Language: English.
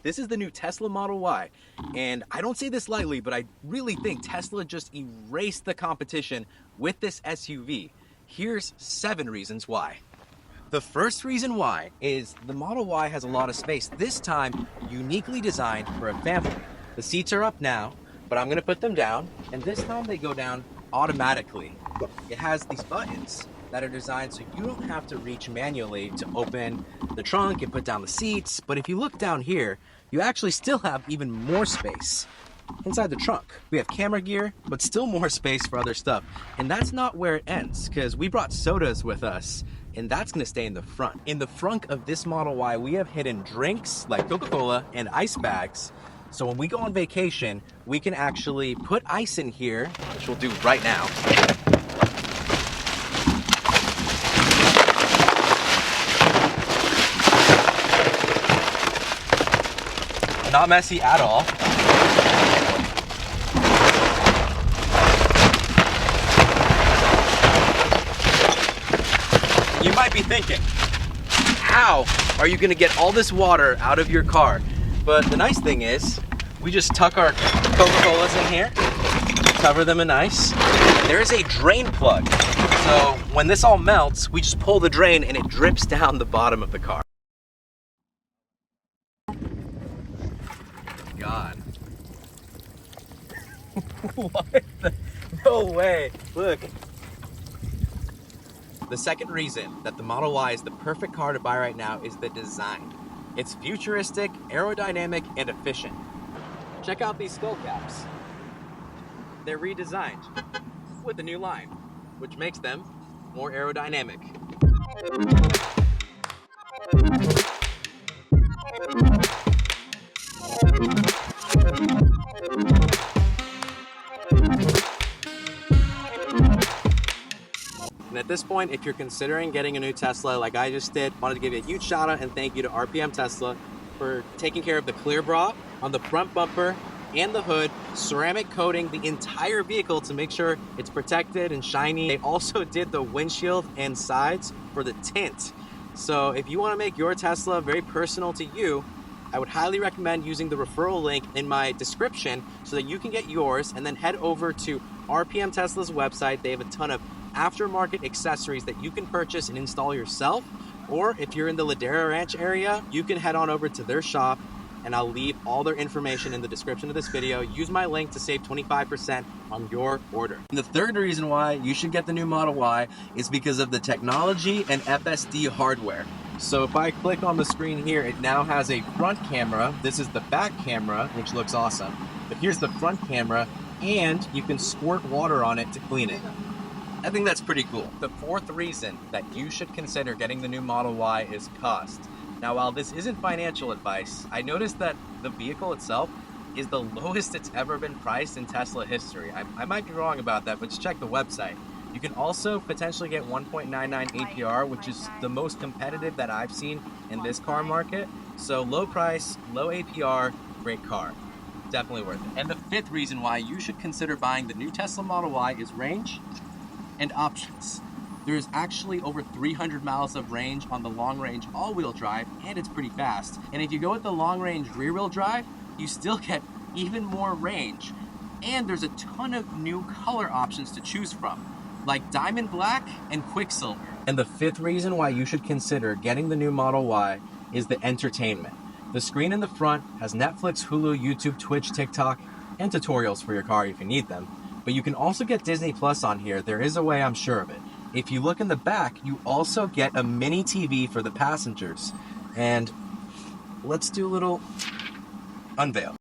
This is the new Tesla Model Y, and I don't say this lightly, but I really think Tesla just erased the competition with this SUV. Here's 7 reasons why. The first reason why is the Model Y has a lot of space, this time uniquely designed for a family. The seats are up now, but I'm gonna put them down, and this time they go down automatically. It has these buttons that are designed so you don't have to reach manually to open the trunk and put down the seats. But if you look down here, you actually still have even more space inside the trunk. We have camera gear, but still more space for other stuff. And that's not where it ends, because we brought sodas with us, and that's gonna stay in the front. In the front of this Model Y, we have hidden drinks like Coca-Cola and ice bags. So when we go on vacation, we can actually put ice in here, which we'll do right now. Not messy at all. You might be thinking, how are you gonna get all this water out of your car? But the nice thing is, we just tuck our Coca-Colas in here, cover them in ice. There is a drain plug. So when this all melts, we just pull the drain and it drips down the bottom of the car. God. What the? No way. Look. The second reason that the Model Y is the perfect car to buy right now is the design. It's futuristic, aerodynamic, and efficient. Check out these skull caps. They're redesigned with a new line, which makes them more aerodynamic. And at this point, if you're considering getting a new Tesla like I just did, I wanted to give you a huge shout out and thank you to RPM Tesla for taking care of the clear bra on the front bumper and the hood, ceramic coating the entire vehicle to make sure it's protected and shiny. They also did the windshield and sides for the tint. So if you want to make your Tesla very personal to you, I would highly recommend using the referral link in my description so that you can get yours, and then head over to RPM Tesla's website. They have a ton of aftermarket accessories that you can purchase and install yourself. Or if you're in the Ladera Ranch area, you can head on over to their shop, and I'll leave all their information in the description of this video. Use my link to save 25% on your order. And the third reason why you should get the new Model Y is because of the technology and FSD hardware. So if I click on the screen here, it now has a front camera. This is the back camera, which looks awesome. But here's the front camera, and you can squirt water on it to clean it. I think that's pretty cool. The fourth reason that you should consider getting the new Model Y is cost. Now, while this isn't financial advice, I noticed that the vehicle itself is the lowest it's ever been priced in Tesla history. I might be wrong about that, but just check the website. You can also potentially get 1.99 APR, which is the most competitive that I've seen in this car market. So low price, low APR, great car. Definitely worth it. And the fifth reason why you should consider buying the new Tesla Model Y is range and options. There's actually over 300 miles of range on the long range all-wheel drive, and it's pretty fast. And if you go with the long range rear-wheel drive, you still get even more range. And there's a ton of new color options to choose from, like Diamond Black and Quicksilver. And the fifth reason why you should consider getting the new Model Y is the entertainment. The screen in the front has Netflix, Hulu, YouTube, Twitch, TikTok, and tutorials for your car if you need them. But you can also get Disney Plus on here. There is a way, I'm sure of it. If you look in the back, you also get a mini TV for the passengers. And let's do a little unveil.